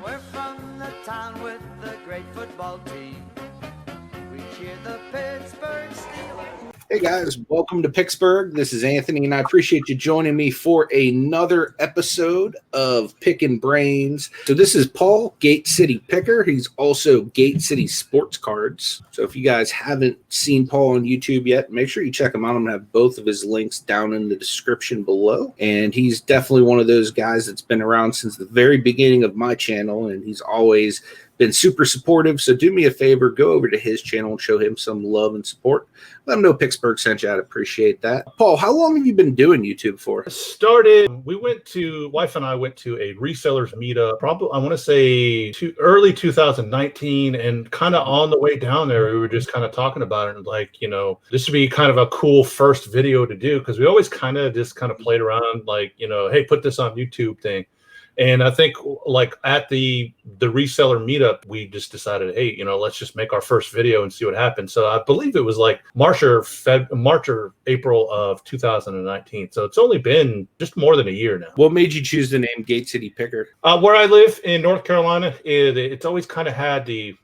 We're from the town with the great football team. We cheer the Pittsburgh Steelers. Hey guys, welcome to Picksburgh. This is Anthony, and I appreciate you joining me for another episode of Pickin Brains. So this is Paul, Gate City Picker. He's also Gate City Sports Cards. So if you guys haven't seen Paul on YouTube yet, make sure you check him out. I'm going to have both of his links down in the description below. And he's definitely one of those guys that's been around since the very beginning of my channel, and he's always been super supportive. So do me a favor, go over to his channel and show him some love and support. Let him know Picksburgh sent you. I'd appreciate that. Paul, how long have you been doing YouTube for? Wife and I went to a resellers meetup, probably, I want to say early 2019. And kind of on the way down there, we were just kind of talking about it. And like, you know, this would be kind of a cool first video to do, because we always kind of played around like, you know, hey, put this on YouTube thing. And I think like at the reseller meetup, we just decided, hey, you know, let's just make our first video and see what happens. So I believe it was like March or April of 2019. So it's only been just more than a year now. What made you choose the name Gate City Picker? Where I live in North Carolina, it's always kind of had the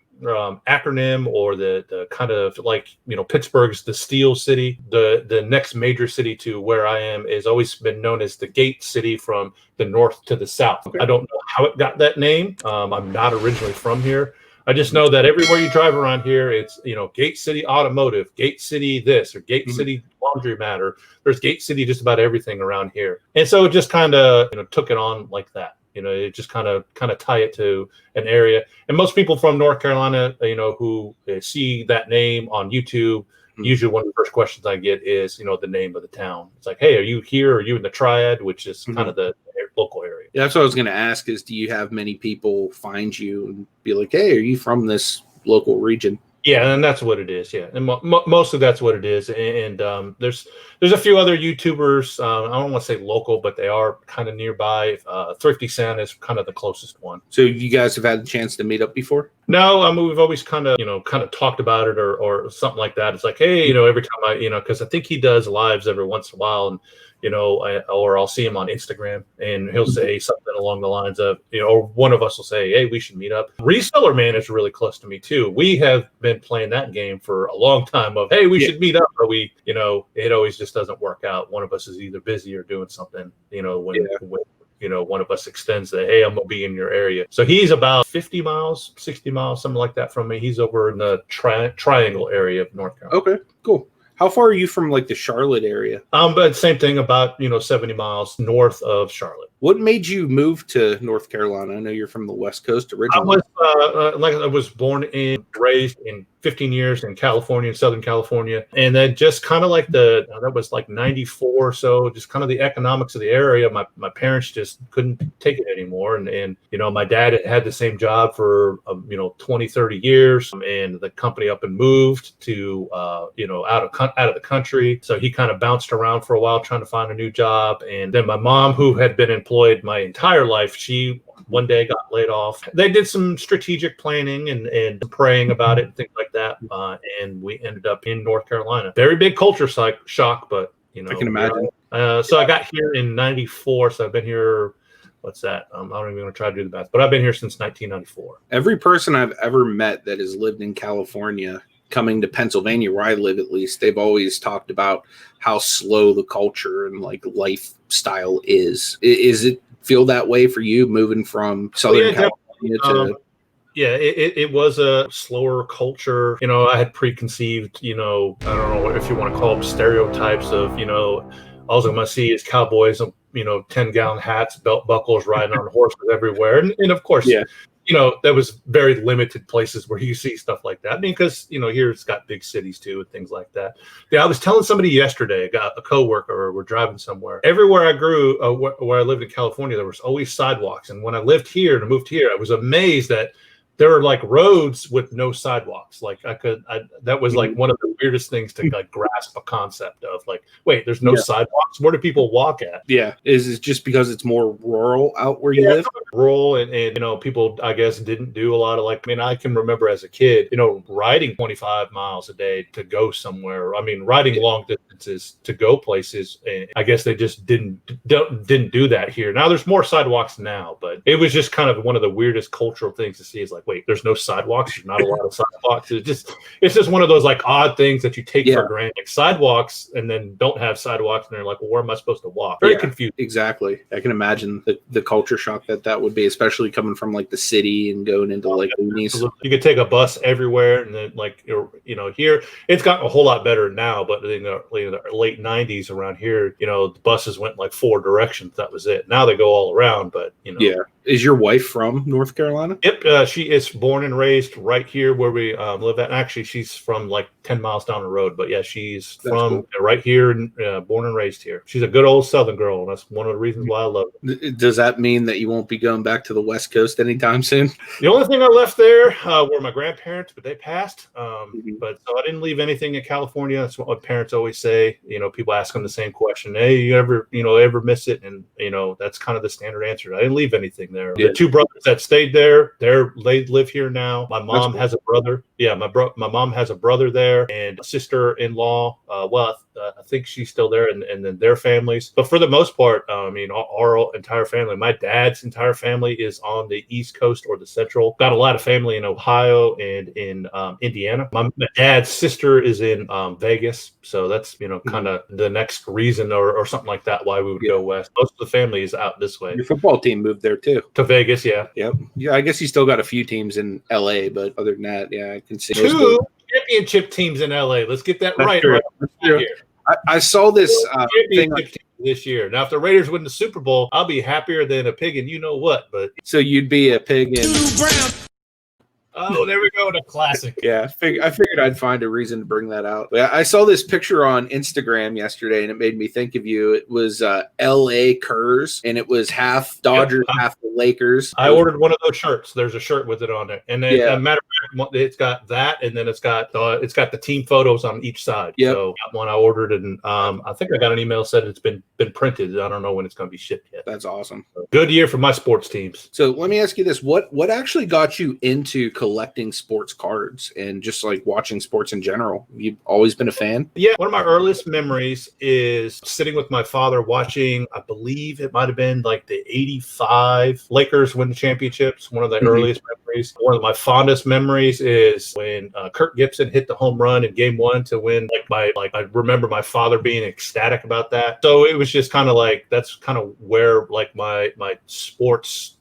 acronym, or the kind of like, you know, Pittsburgh's the Steel City. The next major city to where I am is always been known as the Gate City from the north to the south. Okay. I don't know how it got that name. I'm not originally from here. I just know that everywhere you drive around here, it's, you know, Gate City Automotive, Gate City this, or Gate City Laundromat, or there's Gate City just about everything around here. And so it just kind of, you know, took it on like that. You know, it just kind of tie it to an area. And most people from North Carolina, you know, who see that name on YouTube, usually one of the first questions I get is, you know, the name of the town. It's like, hey, are you here? Are you in the Triad, which is kind of the local area? Yeah, that's what I was going to ask is, do you have many people find you and be like, hey, are you from this local region? Yeah, and that's what it is. Yeah, and mostly that's what it is. And there's a few other YouTubers. I don't want to say local, but they are kind of nearby. Thrifty Santa is kind of the closest one. So you guys have had the chance to meet up before? No, I mean, we've always kind of talked about it or something like that. It's like, hey, you know, every time because I think he does lives every once in a while, and you know, or I'll see him on Instagram and he'll say something along the lines of, you know, or one of us will say, hey, we should meet up. Reseller Man is really close to me too. We have been playing that game for a long time of, hey, we should meet up, but we, you know, it always just doesn't work out. One of us is either busy or doing something, you know, when you know, one of us extends the, hey, I'm going to be in your area. So he's about 50 miles, 60 miles, something like that from me. He's over in the triangle area of North Carolina. Okay, cool. How far are you from like the Charlotte area? But same thing, about, you know, 70 miles north of Charlotte. What made you move to North Carolina? I know you're from the West Coast originally. I was born and raised in 15 years in California, Southern California. And then just kind of like that was like 94. So just kind of the economics of the area. My parents just couldn't take it anymore. And you know, my dad had the same job for, you know, 20, 30 years. And the company up and moved to, you know, out of the country. So he kind of bounced around for a while trying to find a new job. And then my mom, who had been employed my entire life, she one day got laid off. They did some strategic planning and praying about it and things like that. And we ended up in North Carolina. Very big culture shock, but you know, I can imagine. So I got here in 94. So I've been here. What's that? I don't even want to try to do the math, but I've been here since 1994. Every person I've ever met that has lived in California, coming to Pennsylvania, where I live at least, they've always talked about how slow the culture and like lifestyle is. Is it feel that way for you moving from Southern California to? Yeah, it was a slower culture. You know, I had preconceived, you know, I don't know if you want to call them stereotypes of, you know, all I'm going to see is cowboys, you know, 10-gallon hats, belt buckles, riding on horses everywhere. And of course, you know, there was very limited places where you see stuff like that. I mean, because, you know, here it's got big cities too and things like that. Yeah, I was telling somebody yesterday, a coworker, we're driving somewhere. Everywhere I grew, where I lived in California, there was always sidewalks. And when I lived here and moved here, I was amazed that there were like roads with no sidewalks. Like that was like one of the weirdest things to like grasp a concept of, like, wait, there's no sidewalks. Where do people walk at? Yeah. Is it just because it's more rural out where you live? Rural and, you know, people, I guess, didn't do a lot of like, I mean, I can remember as a kid, you know, riding 25 miles a day to go somewhere. I mean, riding long distance entrances to go places. And I guess they just didn't do that here. Now there's more sidewalks now, but it was just kind of one of the weirdest cultural things to see is like, wait, there's no sidewalks. There's not a lot of sidewalks. It's just one of those like odd things that you take for granted. Like sidewalks and then don't have sidewalks. And they're like, well, where am I supposed to walk? Very confused. Exactly. I can imagine the culture shock that would be, especially coming from like the city and going into like boonies. You could take a bus everywhere, and then like here it's gotten a whole lot better now. But in the late '90s around here, the buses went like 4 directions. That was it. Now they go all around, but Is your wife from North Carolina? Yep, she is born and raised right here where we live at. And actually, she's from like 10 miles down the road. But yeah, she's from right here, and born and raised here. She's a good old Southern girl, and that's one of the reasons why I love her. Does that mean that you won't be going back to the West Coast anytime soon? The only thing I left there were my grandparents, but they passed. But so I didn't leave anything in California. That's what my parents always say. People ask them the same question. Hey, you ever miss it? And that's kind of the standard answer. I didn't leave anything there. Yeah. The 2 brothers that stayed there, they live here now. My mom has a brother. Yeah, my mom has a brother there and a sister-in-law. I think she's still there, and then their families. But for the most part, our entire family, my dad's entire family is on the East Coast or the Central. Got a lot of family in Ohio and in Indiana. My dad's sister is in Vegas, so that's kind of the next reason or something like that why we would go west. Most of the family is out this way. Your football team moved there too. To Vegas, yeah. Yep. Yeah, I guess you still got a few teams in LA, but other than that, yeah, I can see 2 championship teams in LA. Let's get that right here. I saw this thing this year. Now, if the Raiders win the Super Bowl, I'll be happier than a pig and you know what. But so you'd be a pig and oh, there we go, the classic. Yeah, I figured I'd find a reason to bring that out. I saw this picture on Instagram yesterday, and it made me think of you. It was L.A. Curs, and it was half Dodgers, half the Lakers. I ordered one of those shirts. There's a shirt with it on it, and then matter of fact, it's got that, and then it's got the team photos on each side. Yep. So that one I ordered, and I think I got an email said it's been printed. I don't know when it's going to be shipped yet. That's awesome. Good year for my sports teams. So let me ask you this: what actually got you into collecting sports cards and just like watching sports in general? You've always been a fan? Yeah. One of my earliest memories is sitting with my father watching, I believe it might have been like the 85 Lakers win the championships. One of the earliest memories. One of my fondest memories is when Kirk Gibson hit the home run in game 1 to win. I remember my father being ecstatic about that. So it was just kind of like, that's kind of where like my sports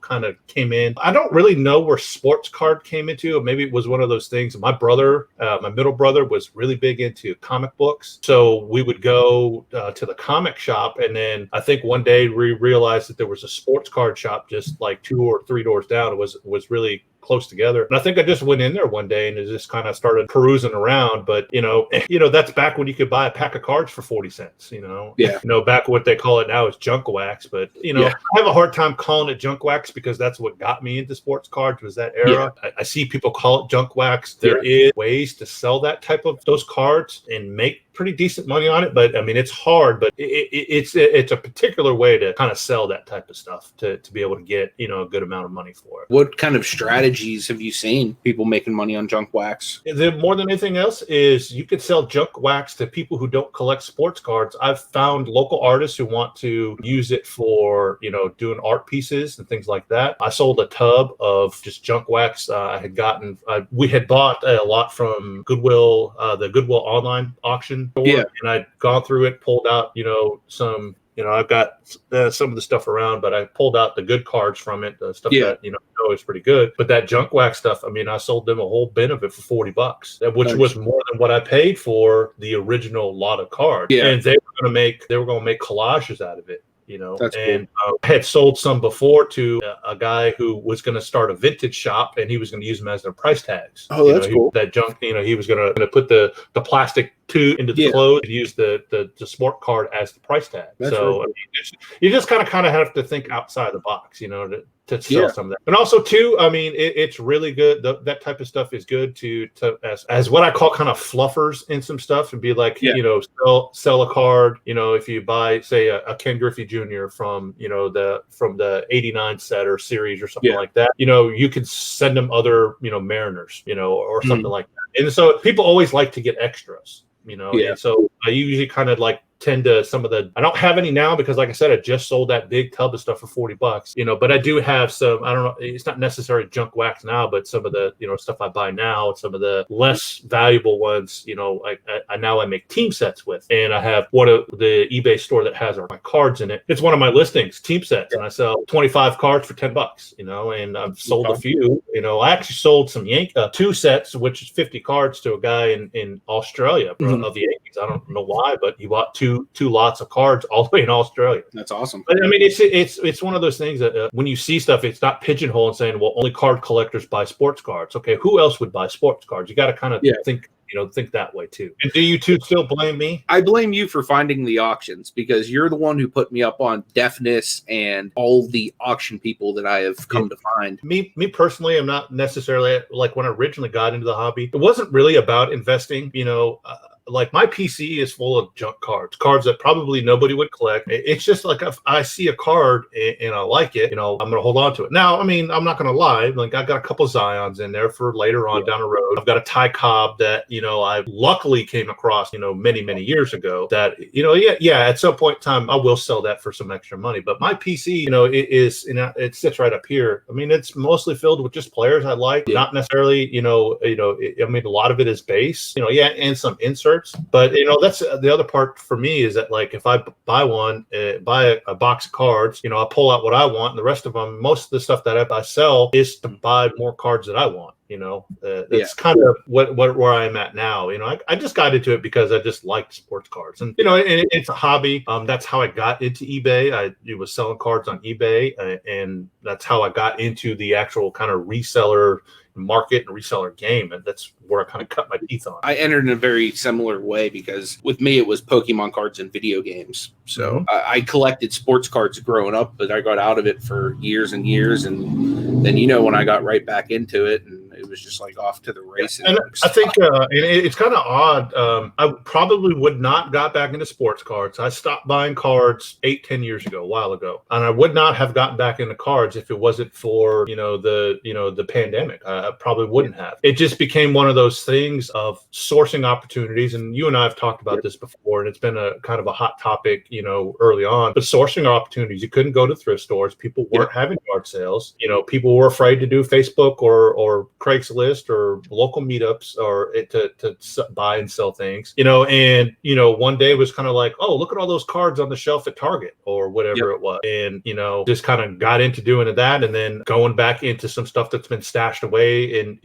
kind of came in. I don't really know where sports card came into. Maybe it was one of those things. My brother, my middle brother, was really big into comic books. So we would go to the comic shop. And then I think one day we realized that there was a sports card shop just like 2 or 3 doors down. It was really close together. And I think I just went in there one day and it just kind of started perusing around. But, that's back when you could buy a pack of cards for 40 cents, Yeah. Back what they call it now is junk wax. But, I have a hard time calling it junk wax because that's what got me into sports cards was that era. Yeah. I see people call it junk wax. There is ways to sell that type of those cards and make pretty decent money on it, but I mean it's hard, but it's a particular way to kind of sell that type of stuff to be able to get a good amount of money for it. What kind of strategies have you seen people making money on junk wax? More than anything else is you could sell junk wax to people who don't collect sports cards. I've found local artists who want to use it for doing art pieces and things like that. I sold a tub of just junk wax. We had bought a lot from Goodwill, the Goodwill online auction. And I'd gone through it, pulled out, some, I've got some of the stuff around, but I pulled out the good cards from it, the stuff that, is pretty good. But that junk wax stuff, I mean, I sold them a whole bin of it for $40, which was more than what I paid for the original lot of cards. Yeah. And they were going to make collages out of it. That's and cool. I had sold some before to a guy who was going to start a vintage shop, and he was going to use them as their price tags. Oh, that's cool. That junk, he was going to put the plastic tube into the clothes and use the sport card as the price tag. That's so I mean, you just kind of have to think outside the box, to sell some of that. And also too, I mean, it's really good. That type of stuff is good to as what I call kind of fluffers in some stuff and be like, sell a card, if you buy, say a Ken Griffey Jr. from the 89 set or series or something like that, you could send them other, Mariners, or something like that. And so people always like to get extras. And so I usually kind of like tend to I don't have any now because like I said, I just sold that big tub of stuff for $40, but I do have some, I don't know, it's not necessarily junk wax now, but some of the, stuff I buy now, some of the less valuable ones, I make team sets with, and I have one of the eBay store that has my cards in it. It's one of my listings, team sets, and I sell 25 cards for $10, and I've sold a few, I actually sold some 2 sets, which is 50 cards to a guy in Australia of the Yankees. I don't know why, but he bought two lots of cards all the way in Australia. That's awesome. But I mean, it's one of those things that when you see stuff, it's not pigeonhole and saying, well, only card collectors buy sports cards. Okay, who else would buy sports cards? You got to kind of think that way too. And do you two still blame me? I blame you for finding the auctions because you're the one who put me up on Deafness and all the auction people that I have come to find. Me personally, I'm not necessarily like when I originally got into the hobby. It wasn't really about investing, like my PC is full of junk cards that probably nobody would collect. It's just like if I see a card and I like it, I'm going to hold on to it. Now, I mean, I'm not going to lie. Like I got a couple Zions in there for later on down the road. I've got a Ty Cobb that, I luckily came across, many, many years ago that, at some point in time, I will sell that for some extra money. But my PC, it sits right up here. I mean, it's mostly filled with just players I like, not necessarily, I mean, a lot of it is base, and some inserts. But that's the other part for me is that like if I buy a box of cards, I pull out what I want, and the rest of them, most of the stuff that I sell is to buy more cards that I want. That's kind of where I'm at now. I just got into it because I just liked sports cards, and and it's a hobby. That's how I got into eBay. I was selling cards on eBay, and that's how I got into the actual kind of reseller market and reseller game, and that's where I kind of cut my teeth on. I entered in a very similar way because with me it was Pokemon cards and video games. So I collected sports cards growing up, but I got out of it for years and years, and then when I got right back into it, and it was just like off to the races. And I think and it's kind of odd. I probably would not got back into sports cards. I stopped buying cards 8-10 years ago, a while ago, and I would not have gotten back into cards if it wasn't for the pandemic. I probably wouldn't have. It just became one of those things of sourcing opportunities, and you and I have talked about this before, and it's been a kind of a hot topic, early on. But sourcing opportunities, you couldn't go to thrift stores. People weren't having yard sales. People were afraid to do Facebook or Craigslist or local meetups or to buy and sell things. And one day was kind of like, oh, look at all those cards on the shelf at Target or whatever it was, and just kind of got into doing that, and then going back into some stuff that's been stashed away in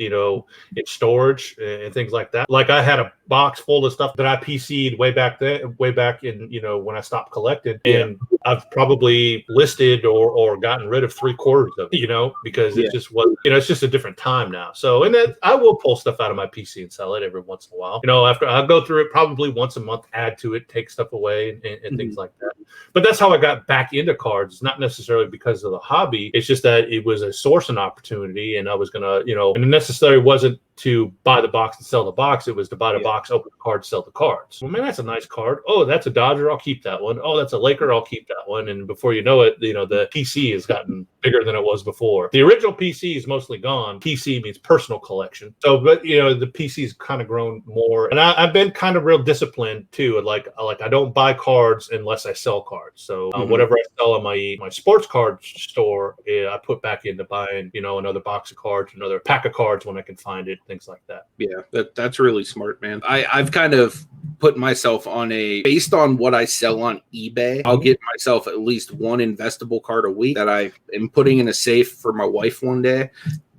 storage and things like that. Like I had a box full of stuff that I PC'd way back in when I stopped collecting, and I've probably listed or gotten rid of 3/4 of it, because it just was, it's just a different time now. So, and then I will pull stuff out of my PC and sell it every once in a while. After I'll go through it probably once a month, add to it, take stuff away and things like that. But that's how I got back into cards. It's not necessarily because of the hobby. It's just that it was a sourcing opportunity, and I was gonna, and it necessarily wasn't to buy the box and sell the box. It was to buy the box, open the card, sell the cards. Well, man, that's a nice card. Oh, that's a Dodger. I'll keep that one. Oh, that's a Laker. I'll keep that one. And before you know it, the PC has gotten bigger than it was before. The original PC is mostly gone. PC means personal collection. So, but the PC's kind of grown more, and I've been kind of real disciplined too. Like I don't buy cards unless I sell cards. So whatever I sell on my sports card store, I put back into buying, another box of cards, another pack of cards when I can find it. Things like that. Yeah, that's really smart, man. I've kind of put myself on based on what I sell on eBay, I'll get myself at least one investable card a week that I am putting in a safe for my wife one day.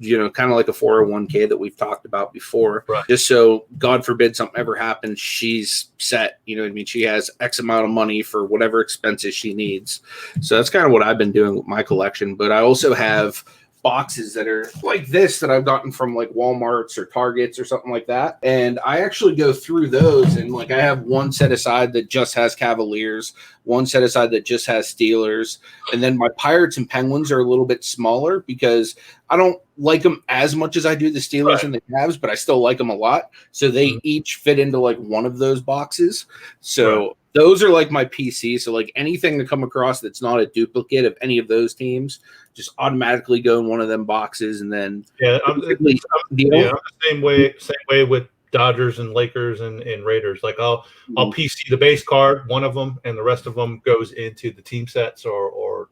Kind of like a 401k that we've talked about before, right? Just so God forbid something ever happens, she's set, she has X amount of money for whatever expenses she needs. So that's kind of what I've been doing with my collection. But I also have boxes that are like this that I've gotten from like Walmart's or Target's or something like that. And I actually go through those, and like I have one set aside that just has Cavaliers, one set aside that just has Steelers. And then my Pirates and Penguins are a little bit smaller because I don't like them as much as I do the Steelers and the Cavs, but I still like them a lot. So they each fit into like one of those boxes. So those are like my PC. So like anything to come across that's not a duplicate of any of those teams, just automatically go in one of them boxes. And then I'm the same way with Dodgers and Lakers and Raiders. Like I'll PC the base card, one of them, and the rest of them goes into the team sets or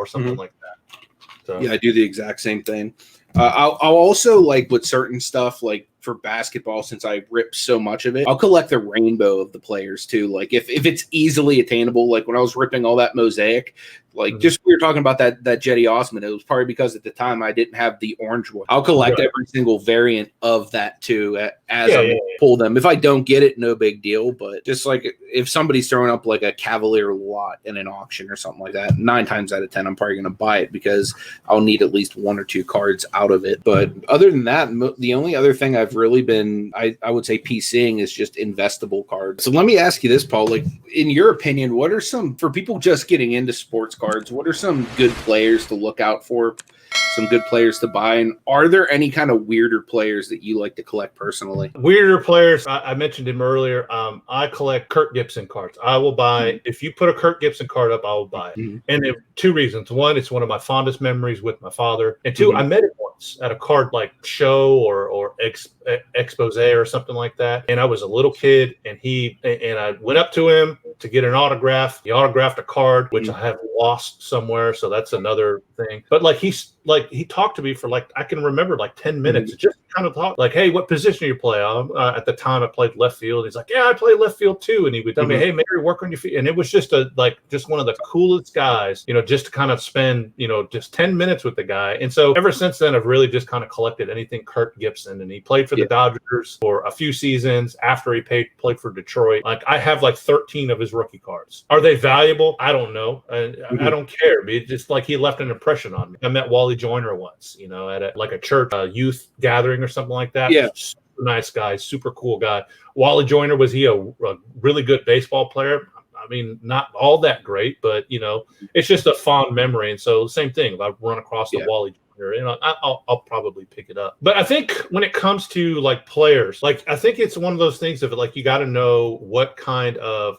something like that. So. Yeah, I do the exact same thing. I'll also, like, with certain stuff, like for basketball, since I rip so much of it, I'll collect the rainbow of the players too. Like if it's easily attainable, like when I was ripping all that mosaic, like just we were talking about that Jetty Osman, it was probably because at the time I didn't have the orange one. I'll collect every single variant of that too as I pull them. If I don't get it, no big deal. But just like if somebody's throwing up like a Cavalier lot in an auction or something like that, 9 times out of 10, I'm probably going to buy it because I'll need at least 1 or 2 cards out of it. But other than that, the only other thing I've really been, I would say PCing is just investable cards. So let me ask you this, Paul, like in your opinion, what are some, for people just getting into sports cards, what are some good players to look out for, some good players to buy, and are there any kind of weirder players that you like to collect personally? Weirder players, I mentioned him earlier. I collect Kirk Gibson cards. I will buy, if you put a Kirk Gibson card up, I will buy it. And there are 2 reasons. One, it's one of my fondest memories with my father, and 2, I met him once at a card like show or expose or something like that, and I was a little kid, and I went up to him to get an autograph. He autographed a card which I have lost somewhere, so that's another thing. But like he talked to me for like, I can remember like 10 minutes. Just kind of talk like, hey, what position do you play? At the time I played left field. He's like, yeah, I play left field too. And he would tell me, hey, Mary, work on your feet. And it was just just one of the coolest guys, just to kind of spend, just 10 minutes with the guy. And so ever since then, I've really just kind of collected anything Kirk Gibson. And he played for the Dodgers for a few seasons after he played for Detroit. Like I have like 13 of his rookie cards. Are they valuable? I don't know. I don't care. It's just like he left an impression on me. I met Wally Joyner once, at a church youth gathering or something like that. Yeah. Super nice guy, super cool guy. Wally Joyner, was he a really good baseball player? I mean, not all that great, but it's just a fond memory. And so same thing. If I run across the Wally Joyner, I'll probably pick it up. But I think when it comes to like players, like I think it's one of those things of like you got to know what kind of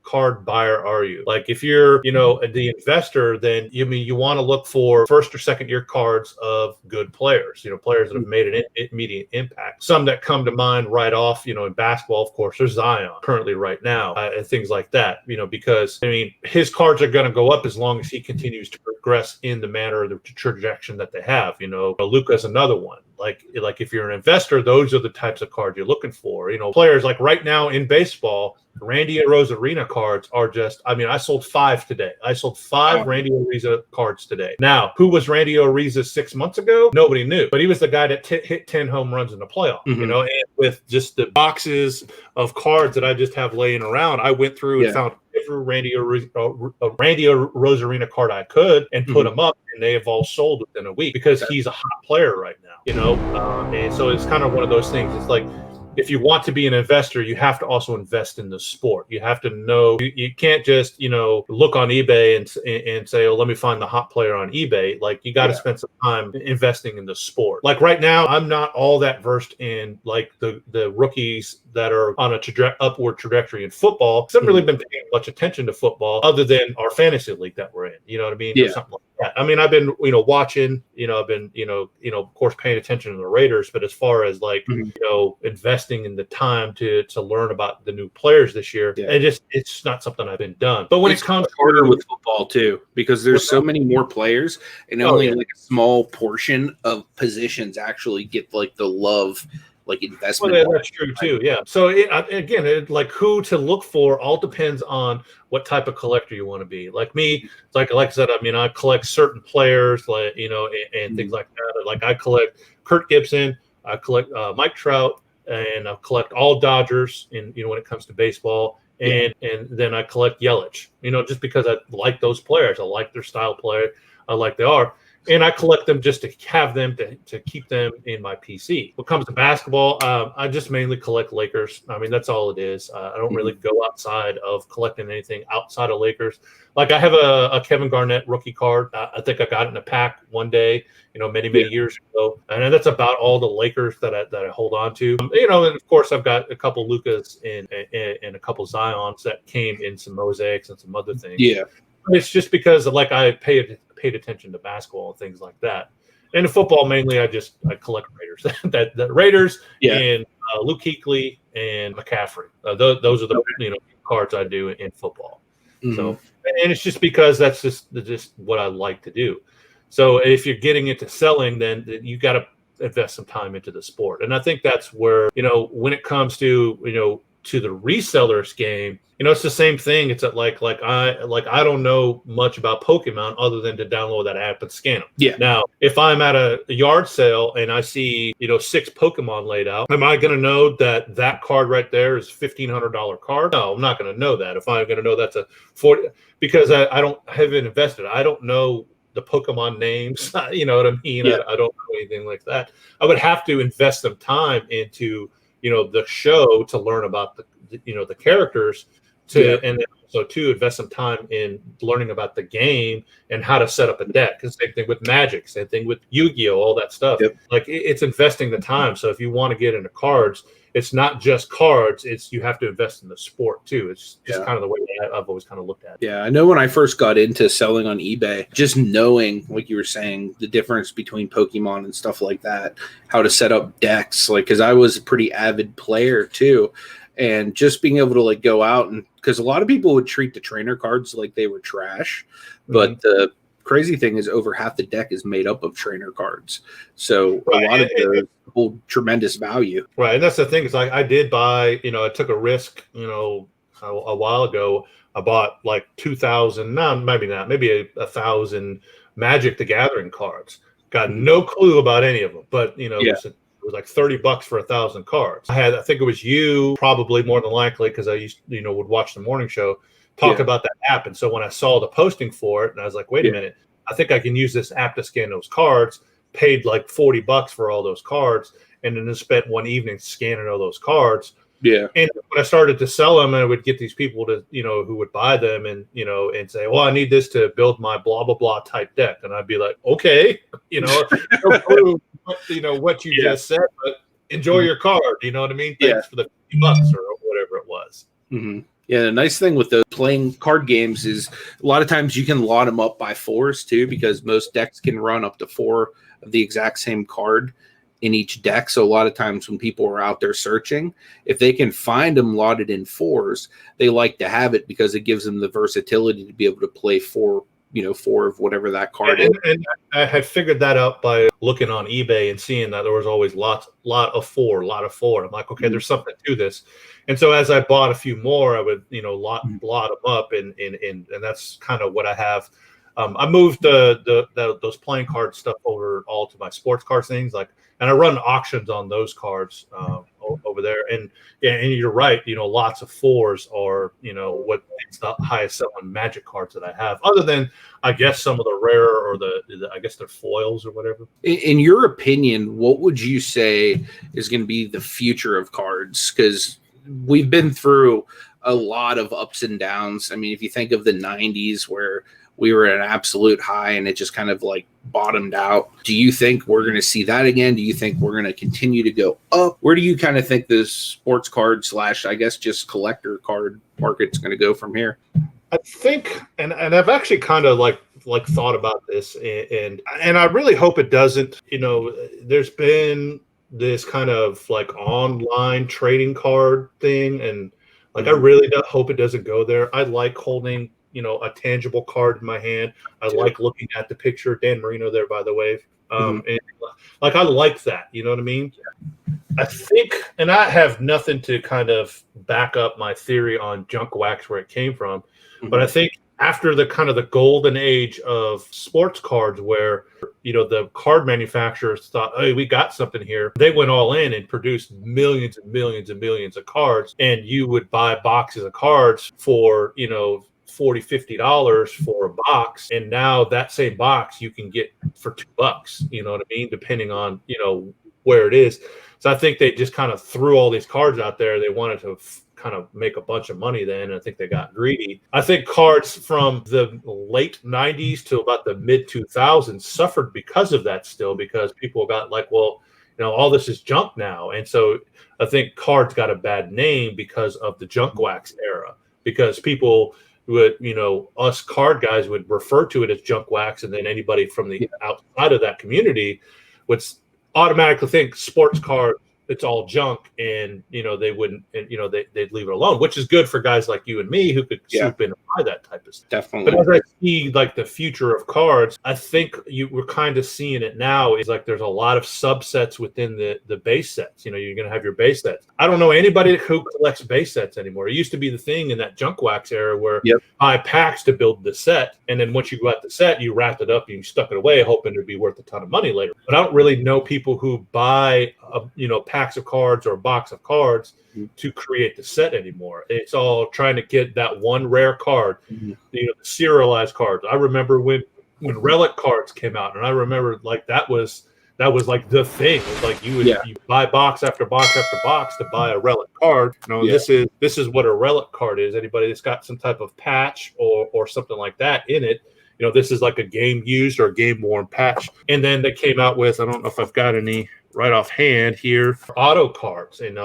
card buyer are you? Like if you're the investor, then you want to look for 1st or 2nd year cards of good players. Players that have made an immediate impact. Some that come to mind right off. In basketball, of course, there's Zion currently right now and things like that. Because his cards are going to go up as long as he continues to progress in the manner of the trajectory that they have. Luka's another one. Like if you're an investor, those are the types of cards you're looking for. Players like right now in baseball, Randy Arozarena cards are just, I sold 5 today. I sold 5 Randy Ariza cards today. Now, who was Randy Ariza 6 months ago? Nobody knew, but he was the guy that hit 10 home runs in the playoff, and with just the boxes of cards that I just have laying around, I went through and found every Randy Arozarena card I could and put them up, and they have all sold within a week because he's a hot player right now, and so it's kind of one of those things. It's like, if you want to be an investor, you have to also invest in the sport. You have to know, you can't just, look on eBay and say, oh, let me find the hot player on eBay. Like you got to spend some time investing in the sport. Like right now, I'm not all that versed in like the rookies that are on a upward trajectory in football. I haven't really been paying much attention to football other than our fantasy league that we're in, you know what I mean? Yeah. Or something like that. I've been, watching, I've been, of course, paying attention to the Raiders, but as far as like, investing in the time to learn about the new players this year, it's not something I've been done. But when it comes harder with football too, because there's so many more players and only like a small portion of positions actually get like the love, like investment. Well, that's true too. Yeah. So again, like who to look for all depends on what type of collector you want to be. Like me, like I said, I collect certain players, like and things like that. Like I collect Kirk Gibson, I collect Mike Trout, and I collect all Dodgers. And when it comes to baseball, and then I collect Yelich. Just because I like those players, I like their style play, I like they are. And I collect them just to have them to keep them in my PC. When it comes to basketball, I just mainly collect Lakers. That's all it is. I don't really go outside of collecting anything outside of Lakers. Like I have a Kevin Garnett rookie card. I think I got it in a pack one day, many years ago. And that's about all the Lakers that I hold on to. And of course I've got a couple Lukas and a couple Zions that came in some mosaics and some other things. Yeah. It's just because like I paid attention to basketball and things like that. And in football, mainly, I collect Raiders. that Raiders and Luke Kuechly and McCaffrey. Those are the cards I do in football. Mm-hmm. So, and it's just because that's just what I like to do. So if you're getting into selling, then you got to invest some time into the sport. And I think that's where, when it comes to, to the resellers game, it's the same thing. It's like I don't know much about Pokemon other than to download that app and scan them. Yeah. Now, if I'm at a yard sale and I see, 6 Pokemon laid out, am I going to know that card right there is $1,500 card? No, I'm not going to know that. If I'm going to know that's a 40, because I haven't invested. I don't know the Pokemon names. You know what I mean? Yeah. I don't know anything like that. I would have to invest some time into, the show to learn about the characters and then also to invest some time in learning about the game and how to set up a deck. Same thing with Magic, same thing with Yu-Gi-Oh, all that stuff. Yep. Like it's investing the time. So if you want to get into cards, it's not just cards. You have to invest in the sport too. It's just kind of the way I've always kind of looked at it. Yeah, I know when I first got into selling on eBay, just knowing, like you were saying, the difference between Pokemon and stuff like that, how to set up decks, because I was a pretty avid player too. And just being able to go out and, because a lot of people would treat the trainer cards like they were trash, but the crazy thing is over half the deck is made up of trainer cards. So a lot of those hold tremendous value. Right. And that's the thing is I did buy, I took a risk, a while ago. I bought 2,000, maybe 1,000 Magic the Gathering cards. Got no clue about any of them, but it was like $30 for 1,000 cards. I think it was you probably more than likely, because I would watch the morning show, talk about that app. And so when I saw the posting for it, and I was like, wait a minute, I think I can use this app to scan those cards, paid like $40 for all those cards, and then just spent one evening scanning all those cards. Yeah. And when I started to sell them, I would get these people to, who would buy them and, and say, well, I need this to build my blah, blah, blah type deck. And I'd be like, okay, no clue what you just said, but enjoy your card. You know what I mean? Thanks for the $50 or whatever it was. Mm-hmm. Yeah, the nice thing with those playing card games is a lot of times you can lot them up by 4s too, because most decks can run up to 4 of the exact same card in each deck. So a lot of times when people are out there searching, if they can find them lotted in 4s, they like to have it because it gives them the versatility to be able to play 4 of whatever that card is. And I had figured that out by looking on eBay and seeing that there was always lot of 4. I'm like, okay, there's something to this. And so as I bought a few more, I would, lot them up, and that's kind of what I have. I moved those playing card stuff over all to my sports card things, and I run auctions on those cards over there. And you're right, lots of 4s are, what it's the highest selling Magic cards that I have, other than I guess some of the rare or the I guess they're foils or whatever. In your opinion, what would you say is going to be the future of cards? Because we've been through a lot of ups and downs. I mean, if you think of the 90s where we were at an absolute high and it just kind of bottomed out, do you think we're going to see that again? Do you think we're going to continue to go up? Where do you kind of think the sports card / I guess just collector card market's going to go from here? I think, and I've actually kind of thought about this, and I really hope it doesn't. There's been this kind of online trading card thing, and I really hope it doesn't go there. I like holding a tangible card in my hand. I like looking at the picture. Dan Marino there, by the way. And I like that. You know what I mean? I think, and I have nothing to kind of back up my theory on junk wax where it came from, but I think after the kind of the golden age of sports cards where, the card manufacturers thought, hey, we got something here. They went all in and produced millions and millions and millions of cards. And you would buy boxes of cards for, $40-$50 for a box, and now that same box you can get for $2. You know what I mean? Depending on where it is. So I think they just kind of threw all these cards out there. They wanted to kind of make a bunch of money then, and I think they got greedy. I think cards from the late 90s to about the mid 2000s suffered because of that still, because people got all this is junk now. And so I think cards got a bad name because of the junk wax era, because people would, us card guys would refer to it as junk wax, and then anybody from the outside of that community would automatically think sports card it's all junk, and they wouldn't, and they'd leave it alone, which is good for guys like you and me who could swoop in and buy that type of stuff. Definitely. But as I see like the future of cards, I think we're kind of seeing it now is like there's a lot of subsets within the base sets. You're going to have your base sets. I don't know anybody who collects base sets anymore. It used to be the thing in that junk wax era where you buy packs to build the set, and then once you got the set, you wrapped it up and you stuck it away, hoping it'd be worth a ton of money later. But I don't really know people who buy packs of cards or a box of cards to create the set anymore. It's all trying to get that one rare card, the serialized cards. I remember when relic cards came out, and I remember like that was like the thing. It was like you buy box after box after box to buy a relic card. This is what a relic card is. Anybody that's got some type of patch or something like that in it, this is like a game used or a game worn patch. And then they came out with, I don't know if I've got any right offhand here, auto cards, and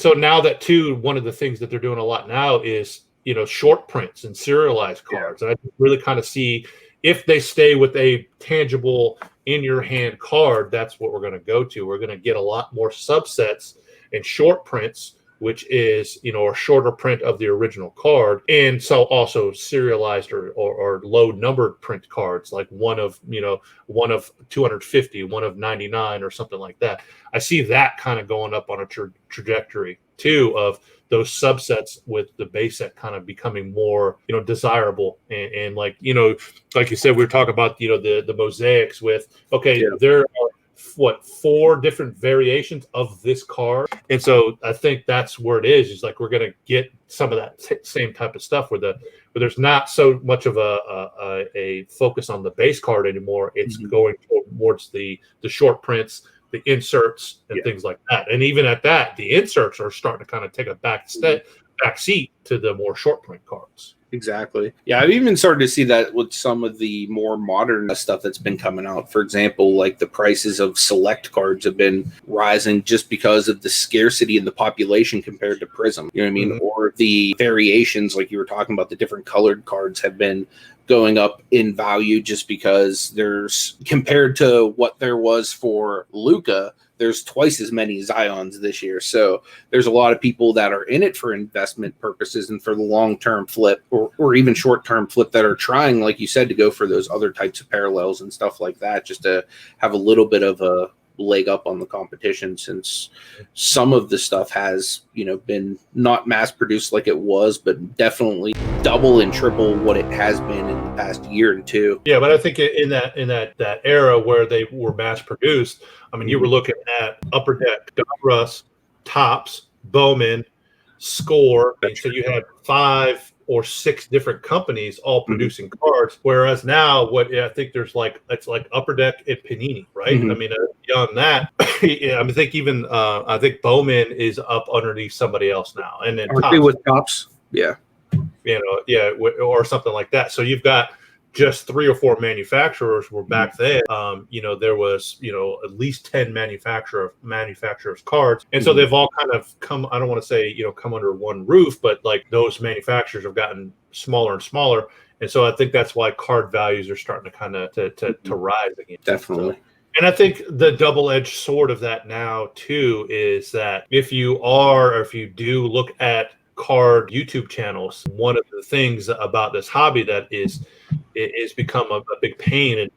so now that too, one of the things that they're doing a lot now is short prints and serialized cards. And I really kind of see if they stay with a tangible in your hand card, that's what we're going to go to. We're going to get a lot more subsets and short prints, which is a shorter print of the original card, and so also serialized or low numbered print cards, like one of 250, one of 99, or something like that. I see that kind of going up on a trajectory too of those subsets with the base set kind of becoming more desirable, and like you said, we were talking about the mosaics with there are 4 different variations of this card, and so I think that's where it is like we're going to get some of that same type of stuff where there's not so much of a focus on the base card anymore. It's going towards the short prints, the inserts, and things like that. And even at that, the inserts are starting to kind of take a back seat to the more short print cards. Exactly. Yeah, I've even started to see that with some of the more modern stuff that's been coming out. For example, like the prices of select cards have been rising just because of the scarcity in the population compared to Prism. You know what I mean? Or the variations, like you were talking about, the different colored cards have been going up in value just because there's, compared to what there was for Luca, there's twice as many Zions this year. So there's a lot of people that are in it for investment purposes and for the long-term flip or even short-term flip that are trying, like you said, to go for those other types of parallels and stuff like that, just to have a little bit of a leg up on the competition, since some of the stuff has, been not mass produced like it was, but definitely double and triple what it has been in the past year and two. Yeah, but I think in that era where they were mass produced, I mean, you were looking at Upper Deck, Donruss, Topps, Bowman, Score, and so you had 5 or 6 different companies all producing cards. Whereas now, I think there's it's like Upper Deck and Panini, right? I mean, beyond that, I think Bowman is up underneath somebody else now, and then Topps, with Topps, or something like that. So you've got just 3 or 4 manufacturers were back then. There was at least 10 manufacturers cards, and so they've all kind of come. I don't want to say come under one roof, but like those manufacturers have gotten smaller and smaller, and so I think that's why card values are starting to kind of to rise again. Definitely. So, and I think the double-edged sword of that now too is that if you do look at card YouTube channels, one of the things about this hobby that is become a big pain, and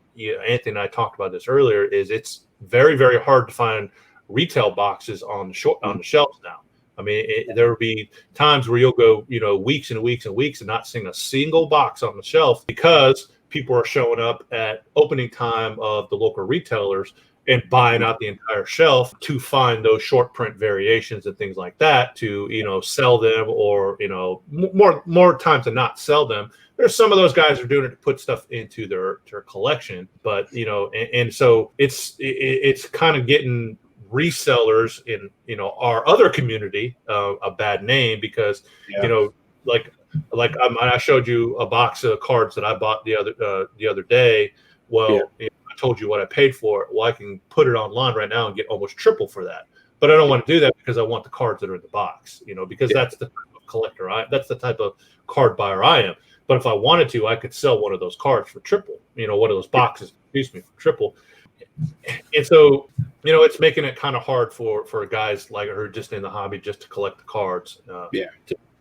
Anthony and I talked about this earlier, is it's very, very hard to find retail boxes on the shelves now. I mean, there will be times where you'll go, weeks and weeks and weeks and not seeing a single box on the shelf because people are showing up at opening time of the local retailers and buying out the entire shelf to find those short print variations and things like that to, sell them, or, more times than not sell them. There's some of those guys are doing it to put stuff into their collection, but, and so it's kind of getting resellers in, our other community, a bad name because, I showed you a box of cards that I bought the other day. Well, I told you what I paid for it. Well, I can put it online right now and get almost triple for that. But I don't want to do that because I want the cards that are in the box, because that's the type of collector that's the type of card buyer I am. But if I wanted to, I could sell one of those cards for triple, one of those boxes, for triple. And so it's making it kind of hard for guys like her just in the hobby just to collect the cards. To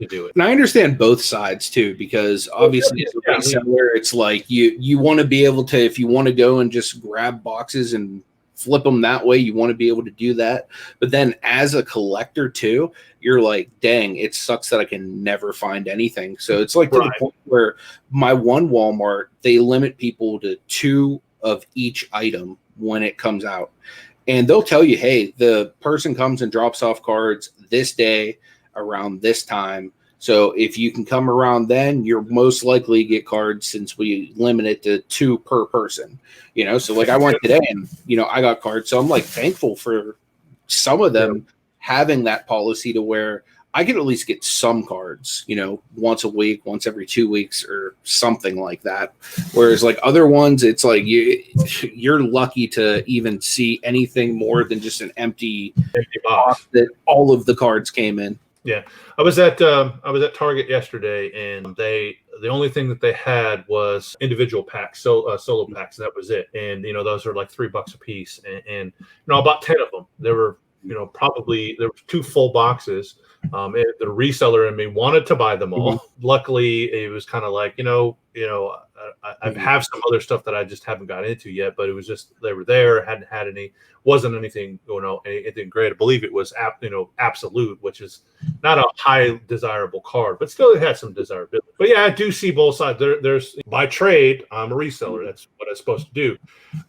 do it. And I understand both sides too, because obviously as a reseller, it's like you want to be able to, if you want to go and just grab boxes and flip them that way, you want to be able to do that. But then as a collector too, you're like, dang, it sucks that I can never find anything. So it's like to the point where my one Walmart, they limit people to 2 of each item when it comes out. And they'll tell you, hey, the person comes and drops off cards this day around this time. So if you can come around then, you're most likely to get cards, since we limit it to 2 per person. So like I went today and, I got cards. So I'm like thankful for some of them having that policy to where I could at least get some cards, once a week, once every 2 weeks or something like that. Whereas like other ones, it's like you're lucky to even see anything more than just an empty box that all of the cards came in. Yeah, I was at Target yesterday, and the only thing that they had was individual packs, solo packs. That was it, and those are like $3 a piece, and I bought 10 of them. There were probably 2 full boxes. The reseller in me wanted to buy them all. Luckily, it was kind of like I have some other stuff that I just haven't got into yet, but it was just they were there, hadn't had any, wasn't anything anything great. I believe it was Absolute, which is not a high desirable card, but still it had some desirability. But yeah, I do see both sides. There's by trade, I'm a reseller. That's what I'm supposed to do.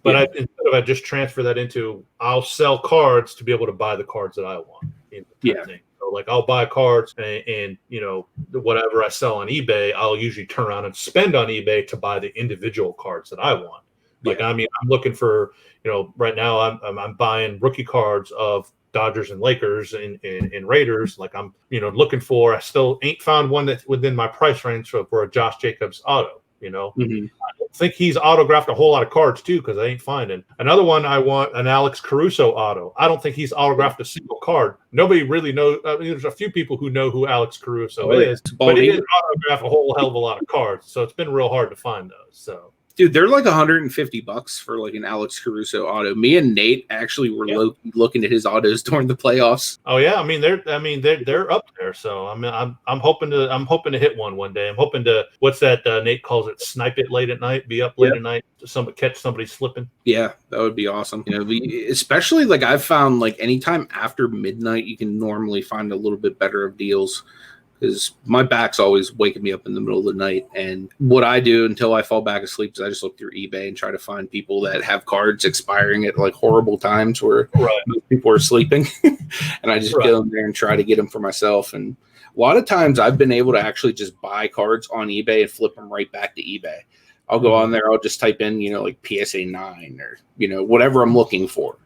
But instead of I just transfer that into, I'll sell cards to be able to buy the cards that I want. So like I'll buy cards and whatever I sell on eBay, I'll usually turn around and spend on eBay to buy the individual cards that I want. Like, I'm looking for, right now I'm buying rookie cards of Dodgers and Lakers and Raiders. Like I'm, looking for, I still ain't found one that's within my price range for a Josh Jacobs auto. I don't think he's autographed a whole lot of cards too, because I ain't finding. Another one, I want an Alex Caruso auto. I don't think he's autographed a single card. Nobody really knows. There's a few people who know who Alex Caruso is, but he didn't autograph a whole hell of a lot of cards. So it's been real hard to find those. So. Dude, they're like $150 for like an Alex Caruso auto. Me and Nate actually were looking at his autos during the playoffs. Oh yeah, they're up there. So I'm hoping to hit one day. I'm hoping to, what's that Nate calls it, snipe it late at night, be up late at night, catch somebody slipping. Yeah, that would be awesome. Especially like I've found like anytime after midnight, you can normally find a little bit better of deals. Because my back's always waking me up in the middle of the night. And what I do until I fall back asleep is I just look through eBay and try to find people that have cards expiring at like horrible times where most people are sleeping. And I just go in there and try to get them for myself. And a lot of times I've been able to actually just buy cards on eBay and flip them right back to eBay. I'll go on there. I'll just type in, like PSA 9 or, whatever I'm looking for.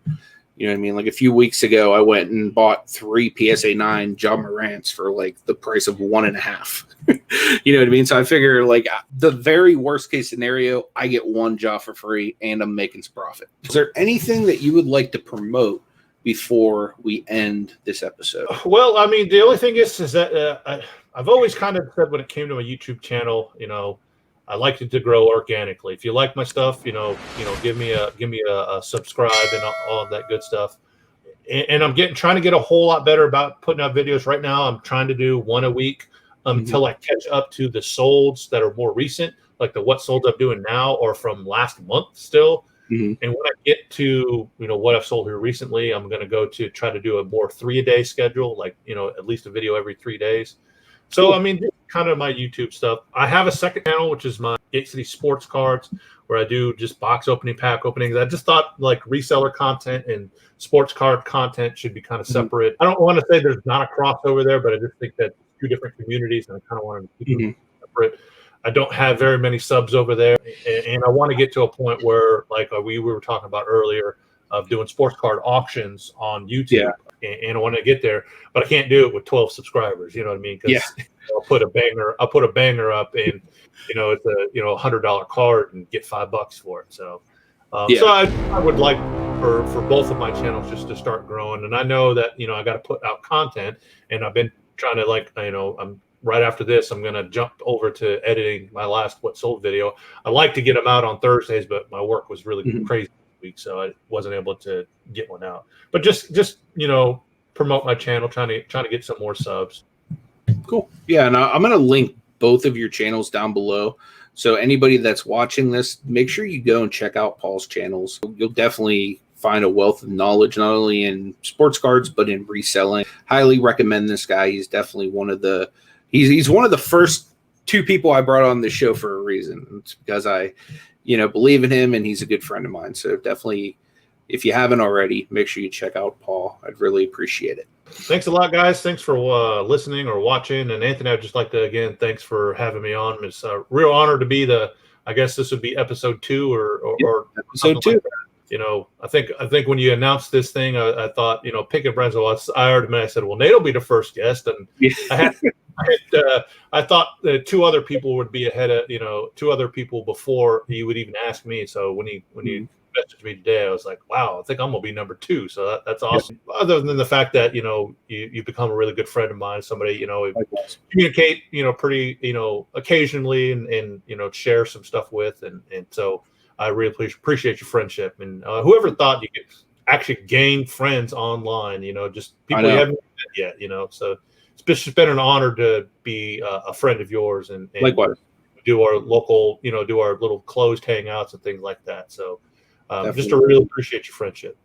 You know what I mean? Like a few weeks ago, I went and bought 3 PSA 9 John Morants for like the price of 1.5. You know what I mean? So I figure like the very worst case scenario, I get 1 jaw for free and I'm making some profit. Is there anything that you would like to promote before we end this episode? Well, the only thing is that I've always kind of said when it came to my YouTube channel, I like it to grow organically. If you like my stuff, give me a subscribe and all of that good stuff. And I'm trying to get a whole lot better about putting out videos. Right now, I'm trying to do 1 a week until I catch up to the solds that are more recent, like the what solds I'm doing now or from last month still. And when I get to what I've sold here recently, I'm going to go to try to do a more 3-a-day schedule, like at least a video every 3 days. So, kind of my YouTube stuff. I have a second channel, which is my Gate City Sports Cards, where I do just box opening, pack openings. I just thought like reseller content and sports card content should be kind of separate. I don't want to say there's not a crossover there, but I just think that 2 different communities, and I kind of want to keep them separate. I don't have very many subs over there, and I want to get to a point where, like we were talking about earlier, of doing sports card auctions on YouTube. And I want to get there, but I can't do it with 12 subscribers. You know what I mean? Because I'll put a banger up, and it's a $100 card and get $5 for it. So, so I would like for both of my channels just to start growing. And I know that I got to put out content, and I've been trying to I'm right after this. I'm gonna jump over to editing my last what sold video. I like to get them out on Thursdays, but my work was really crazy week, so I wasn't able to get one out. But just promote my channel, trying to get some more subs. Cool. Yeah, and I'm going to link both of your channels down below. So anybody that's watching this, make sure you go and check out Paul's channels. You'll definitely find a wealth of knowledge, not only in sports cards, but in reselling. Highly recommend this guy. He's definitely one of the first two people I brought on the show for a reason. It's because I, believe in him, and he's a good friend of mine. So definitely, if you haven't already, make sure you check out Paul. I'd really appreciate it. Thanks a lot, guys. Thanks for listening or watching. And Anthony, I'd just like to, again, thanks for having me on. It's a real honor to be I guess this would be episode 2 or episode 2. Like I think when you announced this thing, I thought, Pickin Brains. I said, well, Nate'll be the first guest. And I thought that 2 other people would be ahead of, 2 other people before you would even ask me. So when you messaged me today, I was like, wow, I think I'm gonna be number 2. So that's awesome. Yeah. Other than the fact that you become a really good friend of mine, somebody communicate pretty occasionally and share some stuff with, and so I really appreciate your friendship. And whoever thought you could actually gain friends online, just people you haven't met yet, so it's just been an honor to be a friend of yours and likewise do our local, do our little closed hangouts and things like that. So just to really appreciate your friendship.